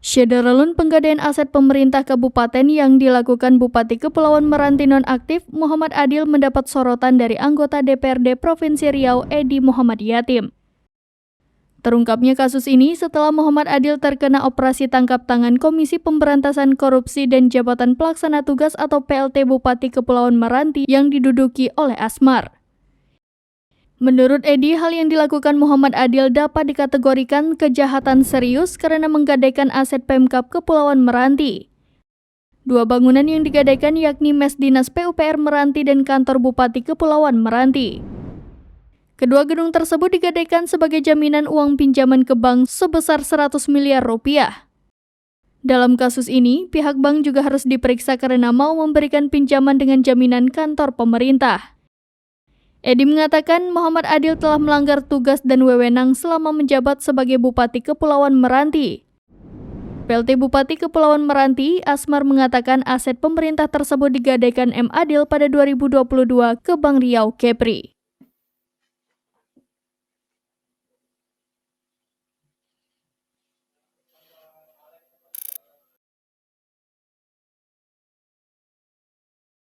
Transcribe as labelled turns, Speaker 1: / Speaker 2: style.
Speaker 1: Syederalun penggadaian aset pemerintah kabupaten yang dilakukan Bupati Kepulauan Meranti nonaktif Muhammad Adil mendapat sorotan dari anggota DPRD Provinsi Riau Edi Muhammad Yatim. Terungkapnya kasus ini setelah Muhammad Adil terkena operasi tangkap tangan Komisi Pemberantasan Korupsi dan Jabatan Pelaksana Tugas atau PLT Bupati Kepulauan Meranti yang diduduki oleh Asmar. Menurut Edi, hal yang dilakukan Muhammad Adil dapat dikategorikan kejahatan serius karena menggadaikan aset Pemkab Kepulauan Meranti. Dua bangunan yang digadaikan yakni Mes Dinas PUPR Meranti dan Kantor Bupati Kepulauan Meranti. Kedua gedung tersebut digadaikan sebagai jaminan uang pinjaman ke bank sebesar 100 miliar rupiah. Dalam kasus ini, pihak bank juga harus diperiksa karena mau memberikan pinjaman dengan jaminan kantor pemerintah. Edi mengatakan Muhammad Adil telah melanggar tugas dan wewenang selama menjabat sebagai Bupati Kepulauan Meranti. PLT Bupati Kepulauan Meranti, Asmar mengatakan aset pemerintah tersebut digadaikan M. Adil pada 2022 ke Bank Riau Kepri.